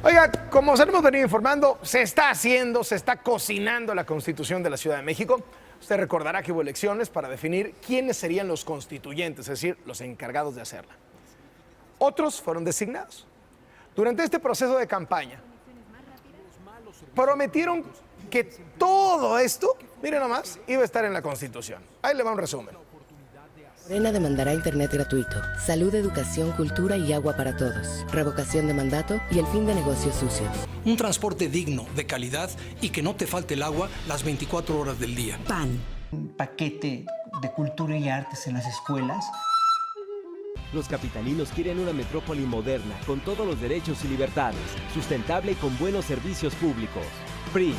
Oiga, como se hemos venido informando, se está cocinando la Constitución de la Ciudad de México. Usted recordará que hubo elecciones para definir quiénes serían los constituyentes, es decir, los encargados de hacerla. Otros fueron designados. Durante este proceso de campaña, prometieron que todo esto, miren nomás, iba a estar en la Constitución. Ahí le va un resumen. Morena demandará internet gratuito, salud, educación, cultura y agua para todos, revocación de mandato y el fin de negocios sucios. Un transporte digno, de calidad y que no te falte el agua las 24 horas del día. PAN. Un paquete de cultura y artes en las escuelas. Los capitalinos quieren una metrópoli moderna, con todos los derechos y libertades, sustentable y con buenos servicios públicos. PRI.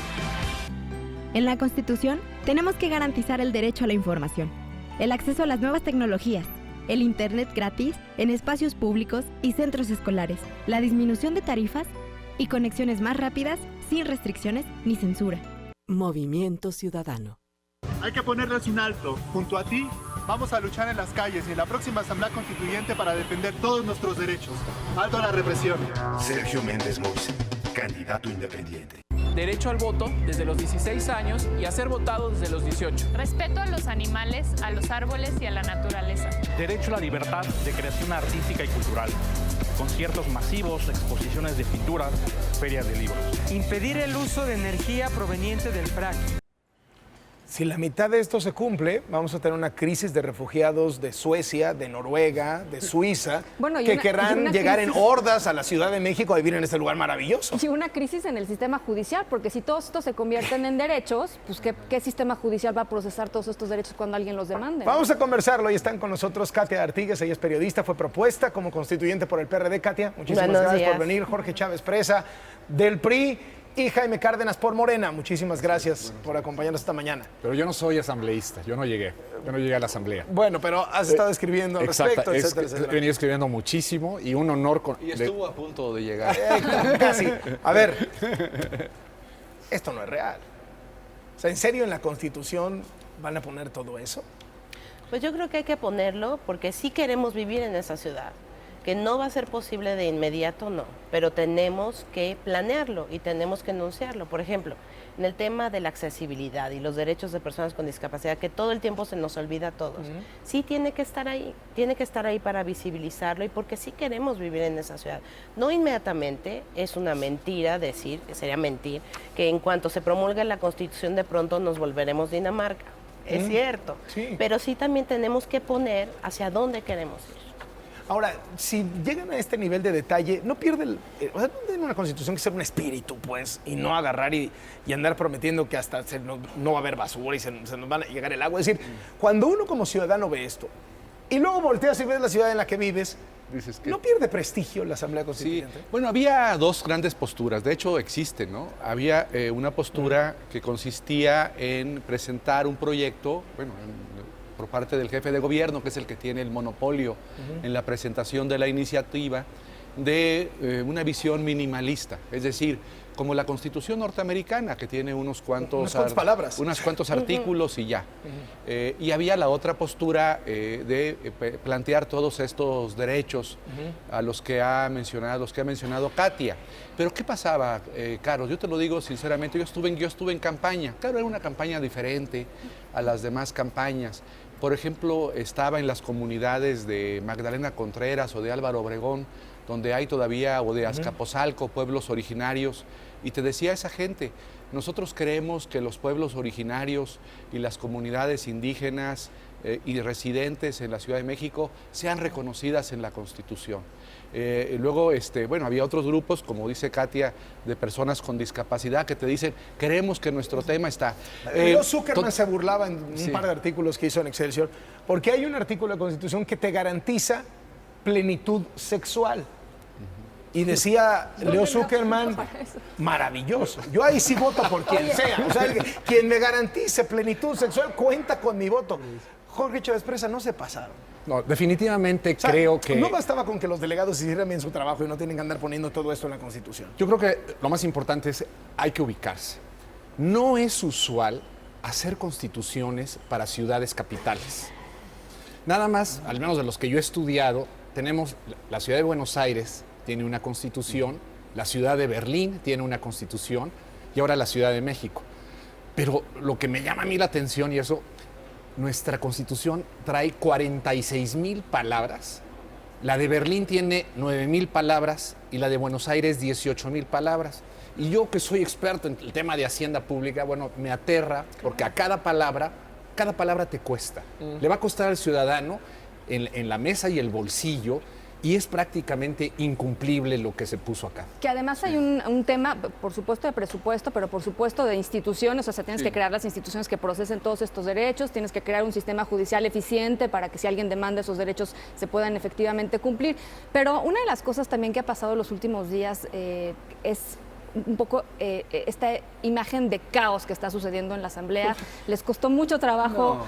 En la Constitución tenemos que garantizar el derecho a la información, el acceso a las nuevas tecnologías, el internet gratis en espacios públicos y centros escolares, la disminución de tarifas y conexiones más rápidas sin restricciones ni censura. Movimiento Ciudadano. Hay que ponerles un alto. Junto a ti, vamos a luchar en las calles y en la próxima Asamblea Constituyente para defender todos nuestros derechos. Alto a la represión. Sergio Méndez Moise, candidato independiente. Derecho al voto desde los 16 años y a ser votado desde los 18. Respeto a los animales, a los árboles y a la naturaleza. Derecho a la libertad de creación artística y cultural. Conciertos masivos, exposiciones de pinturas, ferias de libros. Impedir el uso de energía proveniente del fracking. Si la mitad de esto se cumple, vamos a tener una crisis de refugiados de Suecia, de Noruega, de Suiza, que querrán llegar en hordas a la Ciudad de México a vivir en este lugar maravilloso. Y una crisis en el sistema judicial, porque si todos estos se convierten en derechos, pues ¿qué sistema judicial va a procesar todos estos derechos cuando alguien los demande? Vamos a conversarlo y están con nosotros Katia Artigues, ella es periodista, fue propuesta como constituyente por el PRD. Katia, muchísimas gracias por venir. Jorge Chávez Presa del PRI. Y Jaime Cárdenas por Morena, muchísimas gracias por acompañarnos esta mañana. Pero yo no soy asambleísta, yo no llegué a la asamblea. Bueno, pero has estado escribiendo al respecto, etcétera, etcétera. He venido escribiendo muchísimo y un honor. Y estuvo a punto de llegar. Casi. A ver, esto no es real. O sea, ¿en serio en la Constitución van a poner todo eso? Pues yo creo que hay que ponerlo porque sí queremos vivir en esa ciudad. Que no va a ser posible de inmediato, no, pero tenemos que planearlo y tenemos que enunciarlo. Por ejemplo, en el tema de la accesibilidad y los derechos de personas con discapacidad, que todo el tiempo se nos olvida a todos, sí tiene que estar ahí para visibilizarlo y porque sí queremos vivir en esa ciudad. No inmediatamente, es una mentira decir, que sería mentir, que en cuanto se promulgue la Constitución de pronto nos volveremos Dinamarca. Es cierto, pero sí también tenemos que poner hacia dónde queremos ir. Ahora, si llegan a este nivel de detalle, no pierde o sea, no tiene una Constitución que ser un espíritu, pues, y no agarrar y andar prometiendo que hasta no va a haber basura y se nos va a llegar el agua. Es decir, cuando uno como ciudadano ve esto y luego volteas y ves la ciudad en la que vives, dices que ¿no pierde prestigio la Asamblea Constituyente? Sí. Bueno, había dos grandes posturas, de hecho existen, ¿no? Había una postura que consistía en presentar un proyecto, bueno, por parte del jefe de gobierno, que es el que tiene el monopolio en la presentación de la iniciativa, de una visión minimalista, es decir, como la Constitución norteamericana, que tiene unas cuantos artículos y ya. Y había la otra postura de plantear todos estos derechos a los que ha mencionado Katia. Pero ¿qué pasaba, Carlos? Yo te lo digo sinceramente, yo estuve en campaña. Claro, era una campaña diferente a las demás campañas. Por ejemplo, estaba en las comunidades de Magdalena Contreras o de Álvaro Obregón, donde hay todavía, o de Azcapotzalco, pueblos originarios, y te decía esa gente, nosotros creemos que los pueblos originarios y las comunidades indígenas y residentes en la Ciudad de México sean reconocidas en la Constitución. Luego, bueno, había otros grupos, como dice Katia, de personas con discapacidad que te dicen, queremos que nuestro tema está... Leo Zuckerman se burlaba en un par de artículos que hizo en Excelsior, porque hay un artículo de la Constitución que te garantiza plenitud sexual. Y decía Leo Zuckerman, maravilloso. Yo ahí sí voto por quien sea. O sea, quien me garantice plenitud sexual cuenta con mi voto. Jorge Chávez Presa, no se pasaron. No, definitivamente creo que... No bastaba con que los delegados hicieran bien su trabajo y no tienen que andar poniendo todo esto en la Constitución. Yo creo que lo más importante es hay que ubicarse. No es usual hacer constituciones para ciudades capitales. Nada más, al menos de los que yo he estudiado, tenemos la ciudad de Buenos Aires, tiene una constitución la ciudad de Berlín tiene una constitución y ahora la Ciudad de México. Pero lo que me llama a mí la atención y eso, nuestra constitución trae 46,000 palabras, la de Berlín tiene 9,000 palabras y la de Buenos Aires 18,000 palabras. Y yo que soy experto en el tema de hacienda pública, bueno, me aterra porque a cada palabra te cuesta. Le va a costar al ciudadano en la mesa y el bolsillo, y es prácticamente incumplible lo que se puso acá. Que además hay un tema, por supuesto, de presupuesto, pero por supuesto de instituciones, o sea, tienes que crear las instituciones que procesen todos estos derechos, tienes que crear un sistema judicial eficiente para que si alguien demanda esos derechos se puedan efectivamente cumplir. Pero una de las cosas también que ha pasado en los últimos días es un poco esta imagen de caos que está sucediendo en la Asamblea. Les costó mucho trabajo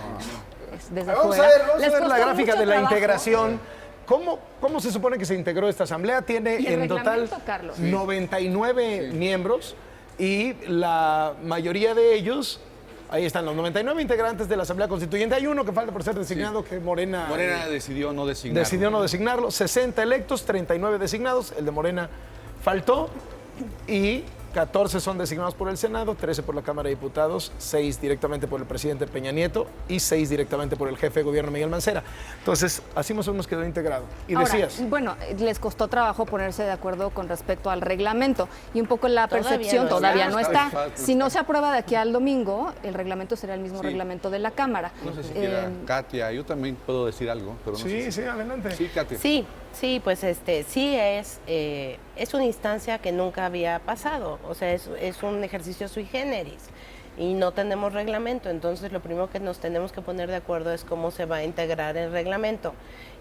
desde Vamos fuera. a ver la gráfica de la integración. ¿Cómo se supone que se integró esta asamblea? Tiene en total 99 miembros y la mayoría de ellos, ahí están los 99 integrantes de la asamblea constituyente. Hay uno que falta por ser designado, que Morena decidió no designarlo. Decidió no designarlo. 60 electos, 39 designados. El de Morena faltó y 14 son designados por el Senado, 13 por la Cámara de Diputados, 6 directamente por el presidente Peña Nieto y 6 directamente por el jefe de gobierno Miguel Mancera. Entonces, así más o menos quedó integrado. Y ahora, decías... bueno, les costó trabajo ponerse de acuerdo con respecto al reglamento y un poco la percepción todavía no está. Si no se aprueba de aquí al domingo, el reglamento será el mismo reglamento de la Cámara. No sé si quiera Katia, yo también puedo decir algo, pero no sé. Sí, adelante. Sí, Katia. Sí, pues sí es una instancia que nunca había pasado, o sea, es un ejercicio sui generis y no tenemos reglamento, entonces lo primero que nos tenemos que poner de acuerdo es cómo se va a integrar el reglamento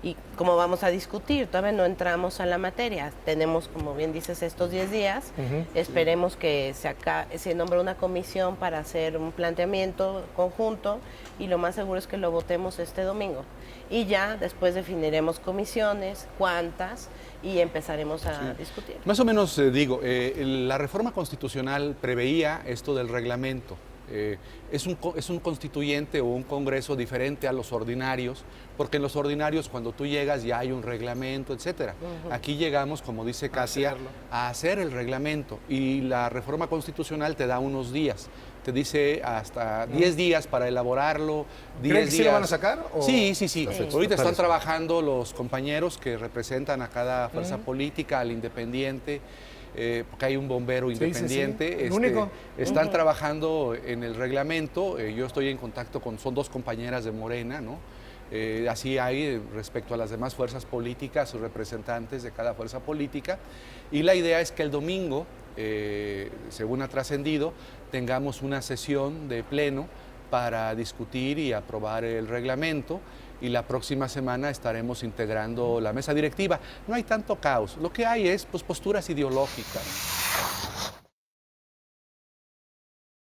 y cómo vamos a discutir. Todavía no entramos a la materia, tenemos, como bien dices, estos 10 días, esperemos que se nombre una comisión para hacer un planteamiento conjunto y lo más seguro es que lo votemos este domingo. Y ya después definiremos comisiones, cuántas, y empezaremos a discutir. Más o menos la reforma constitucional preveía esto del reglamento. Es un constituyente o un congreso diferente a los ordinarios, porque en los ordinarios cuando tú llegas ya hay un reglamento, etcétera. Aquí llegamos, como dice Katia, a hacer el reglamento y la reforma constitucional te da unos días. Te dice hasta 10 días para elaborarlo. ¿Creen que sí lo van a sacar? Sí. Ahorita están trabajando los compañeros que representan a cada fuerza política, al independiente, porque hay un bombero independiente. El único. Están trabajando en el reglamento. Yo estoy en contacto son 2 compañeras de Morena, ¿no? Así hay respecto a las demás fuerzas políticas, sus representantes de cada fuerza política. Y la idea es que el domingo, según ha trascendido, tengamos una sesión de pleno para discutir y aprobar el reglamento y la próxima semana estaremos integrando la mesa directiva. No hay tanto caos, lo que hay es posturas ideológicas.